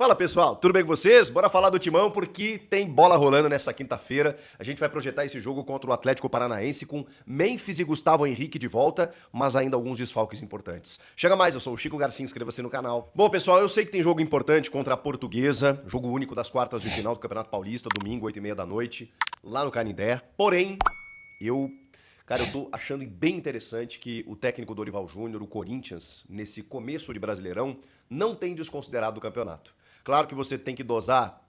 Fala pessoal, tudo bem com vocês? Bora falar do Timão porque tem bola rolando nessa quinta-feira. A gente vai projetar esse jogo contra o Atlético Paranaense com Memphis e Gustavo Henrique de volta, mas ainda alguns desfalques importantes. Chega mais, eu sou o Chico Garcia, inscreva-se no canal. Bom pessoal, eu sei que tem jogo importante contra a Portuguesa, jogo único das quartas de final do Campeonato Paulista, domingo, 8h30 da noite, lá no Canindé. Porém, eu tô achando bem interessante que o técnico Dorival Júnior, o Corinthians, nesse começo de Brasileirão, não tem desconsiderado o campeonato. Claro que você tem que dosar,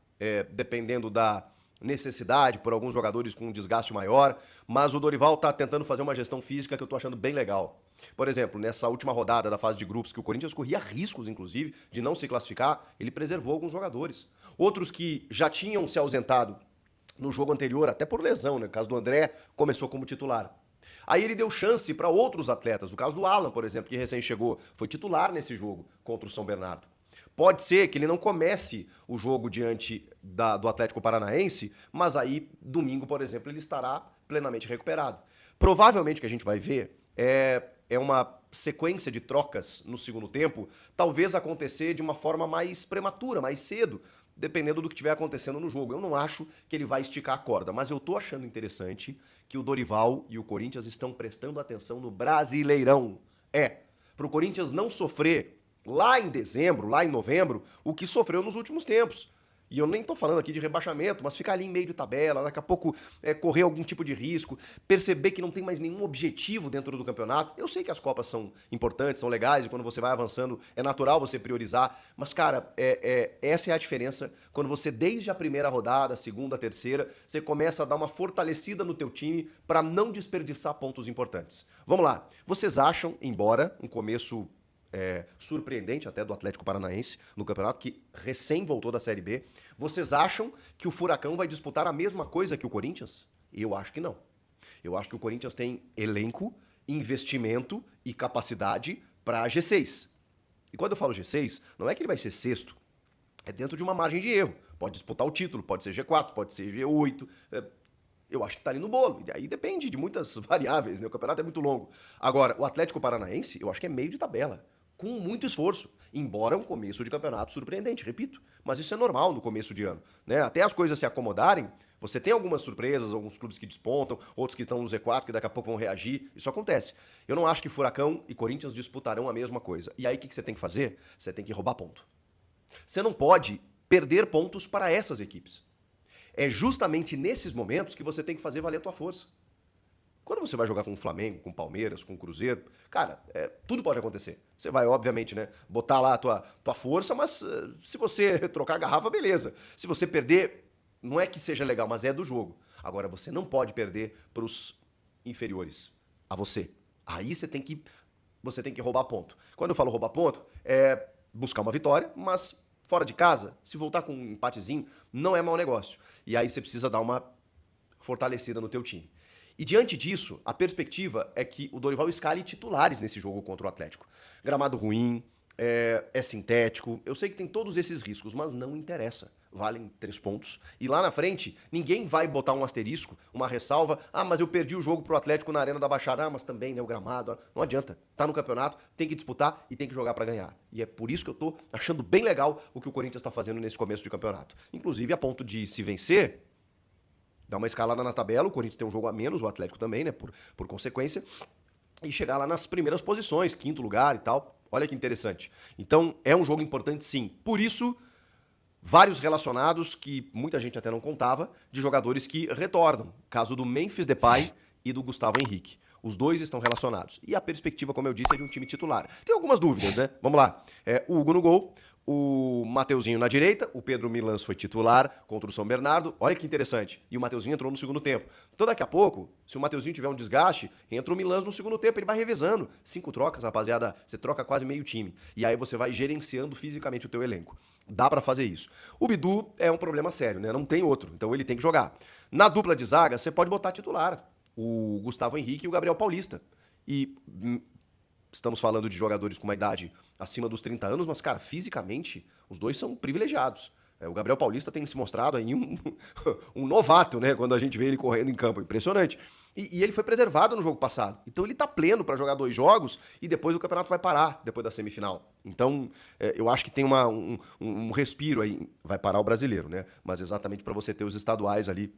dependendo da necessidade, por alguns jogadores com um desgaste maior, mas o Dorival tá tentando fazer uma gestão física que eu tô achando bem legal. Por exemplo, nessa última rodada da fase de grupos, que o Corinthians corria riscos, inclusive, de não se classificar, ele preservou alguns jogadores. Outros que já tinham se ausentado no jogo anterior, até por lesão, né? No caso do André, começou como titular. Aí ele deu chance para outros atletas, no caso do Alan, por exemplo, que recém chegou, foi titular nesse jogo contra o São Bernardo. Pode ser que ele não comece o jogo diante do Atlético Paranaense, mas aí, domingo, por exemplo, ele estará plenamente recuperado. Provavelmente o que a gente vai ver é uma sequência de trocas no segundo tempo, talvez acontecer de uma forma mais prematura, mais cedo, dependendo do que estiver acontecendo no jogo. Eu não acho que ele vai esticar a corda, mas eu tô achando interessante que o Dorival e o Corinthians estão prestando atenção no Brasileirão. Para o Corinthians não sofrer lá em dezembro, lá em novembro, o que sofreu nos últimos tempos. E eu nem tô falando aqui de rebaixamento, mas ficar ali em meio de tabela, daqui a pouco correr algum tipo de risco, perceber que não tem mais nenhum objetivo dentro do campeonato. Eu sei que as Copas são importantes, são legais, e quando você vai avançando é natural você priorizar, mas cara, essa é a diferença quando você desde a primeira rodada, a segunda, a terceira, você começa a dar uma fortalecida no teu time para não desperdiçar pontos importantes. Vamos lá, vocês acham, embora um começo surpreendente até do Atlético Paranaense no campeonato, que recém voltou da Série B. Vocês acham que o Furacão vai disputar a mesma coisa que o Corinthians? Eu acho que não. Eu acho que o Corinthians tem elenco, investimento e capacidade para G6. E quando eu falo G6, não é que ele vai ser sexto, é dentro de uma margem de erro. Pode disputar o título, pode ser G4, pode ser G8. Eu acho que tá ali no bolo. E aí depende de muitas variáveis, né? O campeonato é muito longo. Agora, o Atlético Paranaense, eu acho que é meio de tabela, com muito esforço, embora um começo de campeonato surpreendente, repito. Mas isso é normal no começo de ano, né? Até as coisas se acomodarem, você tem algumas surpresas, alguns clubes que despontam, outros que estão no Z4 que daqui a pouco vão reagir, isso acontece. Eu não acho que Furacão e Corinthians disputarão a mesma coisa. E aí o que você tem que fazer? Você tem que roubar ponto. Você não pode perder pontos para essas equipes. É justamente nesses momentos que você tem que fazer valer a tua força. Quando você vai jogar com o Flamengo, com o Palmeiras, com o Cruzeiro, cara, tudo pode acontecer. Você vai, obviamente, né, botar lá a tua força, mas se você trocar a garrafa, beleza. Se você perder, não é que seja legal, mas é do jogo. Agora, você não pode perder para os inferiores a você. Aí você tem que roubar ponto. Quando eu falo roubar ponto, é buscar uma vitória, mas fora de casa, se voltar com um empatezinho, não é mau negócio. E aí você precisa dar uma fortalecida no teu time. E diante disso, a perspectiva é que o Dorival escale titulares nesse jogo contra o Atlético. Gramado ruim, é sintético, eu sei que tem todos esses riscos, mas não interessa. Valem 3 pontos. E lá na frente, ninguém vai botar um asterisco, uma ressalva. Ah, mas eu perdi o jogo pro Atlético na Arena da Baixada. Ah, mas também, né, o gramado. Não adianta. Tá no campeonato, tem que disputar e tem que jogar pra ganhar. E é por isso que eu tô achando bem legal o que o Corinthians tá fazendo nesse começo de campeonato. Inclusive, a ponto de se vencer, dar uma escalada na tabela, o Corinthians tem um jogo a menos, o Atlético também, né, por consequência, e chegar lá nas primeiras posições, 5º lugar e tal. Olha que interessante. Então, é um jogo importante sim. Por isso, vários relacionados, que muita gente até não contava, de jogadores que retornam. Caso do Memphis Depay e do Gustavo Henrique. Os dois estão relacionados. E a perspectiva, como eu disse, é de um time titular. Tem algumas dúvidas, né? Vamos lá. O Hugo no gol, o Mateuzinho na direita, o Pedro Milans foi titular contra o São Bernardo. Olha que interessante. E o Mateuzinho entrou no segundo tempo. Então daqui a pouco, se o Mateuzinho tiver um desgaste, entra o Milans no segundo tempo, ele vai revezando. 5 trocas, rapaziada, você troca quase meio time. E aí você vai gerenciando fisicamente o teu elenco. Dá pra fazer isso. O Bidu é um problema sério, né? Não tem outro, então ele tem que jogar. Na dupla de zaga, você pode botar titular. O Gustavo Henrique e o Gabriel Paulista. E estamos falando de jogadores com uma idade acima dos 30 anos, mas, cara, fisicamente, os dois são privilegiados. O Gabriel Paulista tem se mostrado aí um novato, né? Quando a gente vê ele correndo em campo. Impressionante. E ele foi preservado no jogo passado. Então ele tá pleno para jogar 2 jogos e depois o campeonato vai parar, depois da semifinal. Então eu acho que tem um respiro aí. Vai parar o brasileiro, né? Mas exatamente para você ter os estaduais ali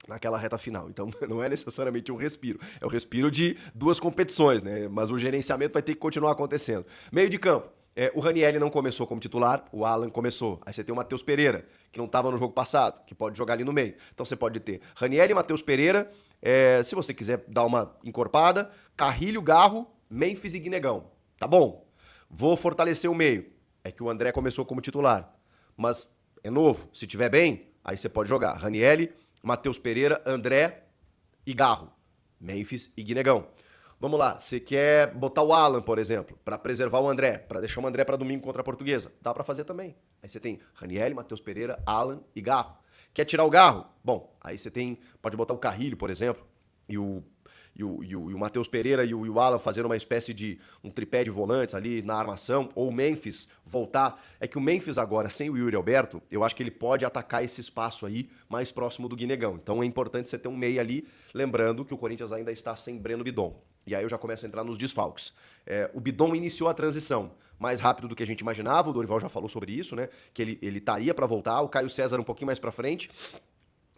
naquela reta final. Então não é necessariamente um respiro. É o respiro de 2 competições, né? Mas o gerenciamento vai ter que continuar acontecendo. Meio de campo. O Ranieri não começou como titular, o Alan começou. Aí você tem o Matheus Pereira, que não estava no jogo passado, que pode jogar ali no meio. Então você pode ter Ranieri e Matheus Pereira, se você quiser dar uma encorpada, Carrilho, Garro, Memphis e Guinegão. Tá bom. Vou fortalecer o meio. É que o André começou como titular. Mas é novo. Se tiver bem, aí você pode jogar. Ranieri, Matheus Pereira, André e Garro. Memphis e Guinegão. Vamos lá, você quer botar o Alan, por exemplo, para preservar o André, para deixar o André para domingo contra a Portuguesa. Dá para fazer também. Aí você tem Ranieri, Matheus Pereira, Alan e Garro. Quer tirar o Garro? Bom, aí você pode botar o Carrilho, por exemplo, e o Matheus Pereira e o Alan fazendo uma espécie de um tripé de volantes ali na armação, ou o Memphis voltar. É que o Memphis agora, sem o Yuri Alberto, eu acho que ele pode atacar esse espaço aí mais próximo do Guinegão. Então é importante você ter um meia ali, lembrando que o Corinthians ainda está sem Breno Bidon. E aí eu já começo a entrar nos desfalques. O Bidon iniciou a transição mais rápido do que a gente imaginava, o Dorival já falou sobre isso, né? Que ele estaria para voltar, o Caio César um pouquinho mais para frente.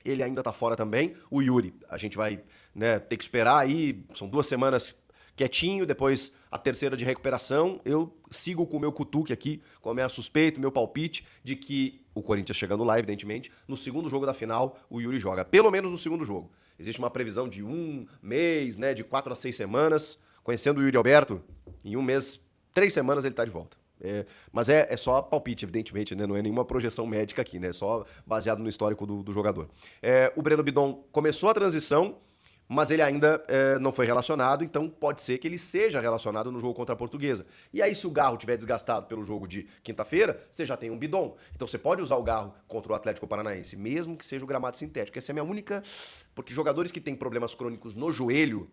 Ele ainda tá fora também. O Yuri, a gente vai, né, ter que esperar aí, são 2 semanas quietinho, depois a terceira de recuperação. Eu sigo com o meu cutuque aqui, com a minha suspeita, meu palpite, de que o Corinthians chegando lá, evidentemente, no segundo jogo da final, o Yuri joga. Pelo menos no segundo jogo. Existe uma previsão de 1 mês, né, de 4 a 6 semanas. Conhecendo o Yuri Alberto, em 1 mês, 3 semanas ele tá de volta. Mas é só palpite, evidentemente, né? Não é nenhuma projeção médica aqui, né? É só baseado no histórico do jogador. O Breno Bidon começou a transição, mas ele ainda não foi relacionado, então pode ser que ele seja relacionado no jogo contra a Portuguesa. E aí, se o Garro tiver desgastado pelo jogo de quinta-feira, você já tem um Bidon. Então você pode usar o Garro contra o Atlético Paranaense, mesmo que seja o gramado sintético. Essa é a minha única... Porque jogadores que têm problemas crônicos no joelho,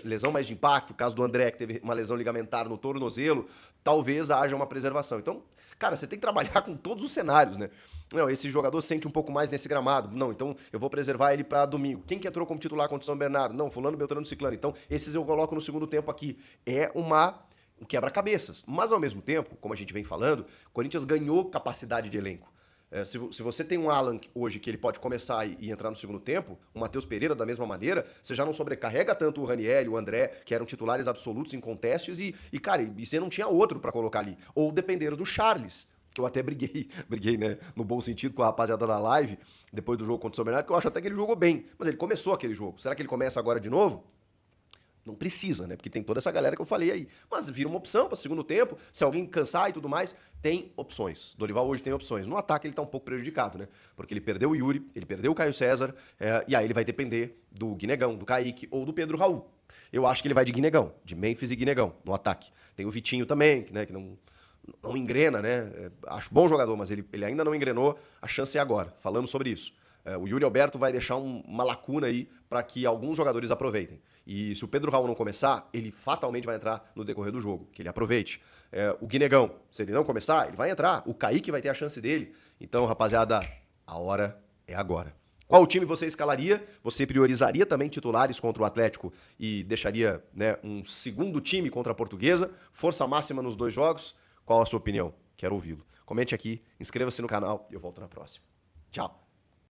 lesão mais de impacto, o caso do André, que teve uma lesão ligamentar no tornozelo, talvez haja uma preservação. Então, cara, você tem que trabalhar com todos os cenários, né? Não, esse jogador sente um pouco mais nesse gramado. Não, então eu vou preservar ele para domingo. Quem que entrou como titular contra o São Bernardo? Não, fulano, beltrano, ciclano. Então, esses eu coloco no segundo tempo aqui. É um quebra-cabeças. Mas, ao mesmo tempo, como a gente vem falando, o Corinthians ganhou capacidade de elenco. Se você tem um Alan hoje que ele pode começar e entrar no segundo tempo, o Matheus Pereira da mesma maneira, você já não sobrecarrega tanto o Ranieri, o André, que eram titulares absolutos em contestes, cara, e você não tinha outro para colocar ali. Ou dependeram do Charles, que eu até briguei, né, no bom sentido com a rapaziada da live, depois do jogo contra o São Bernardo, que eu acho até que ele jogou bem, mas ele começou aquele jogo. Será que ele começa agora de novo? Não precisa, né? Porque tem toda essa galera que eu falei aí. Mas vira uma opção para segundo tempo. Se alguém cansar e tudo mais, tem opções. Dorival hoje tem opções. No ataque ele tá um pouco prejudicado, né? Porque ele perdeu o Yuri, ele perdeu o Caio César, e aí ele vai depender do Guinegão, do Kaique ou do Pedro Raul. Eu acho que ele vai de Guinegão, de Memphis e Guinegão no ataque. Tem o Vitinho também, né? Que não engrena, né? Acho bom jogador, mas ele ainda não engrenou. A chance é agora, falando sobre isso. O Yuri Alberto vai deixar uma lacuna aí para que alguns jogadores aproveitem. E se o Pedro Raul não começar, ele fatalmente vai entrar no decorrer do jogo, que ele aproveite. O Guinegão, se ele não começar, ele vai entrar. O Kaique vai ter a chance dele. Então, rapaziada, a hora é agora. Qual time você escalaria? Você priorizaria também titulares contra o Atlético e deixaria, né, um segundo time contra a Portuguesa? Força máxima nos 2 jogos? Qual a sua opinião? Quero ouvi-lo. Comente aqui, inscreva-se no canal e eu volto na próxima. Tchau!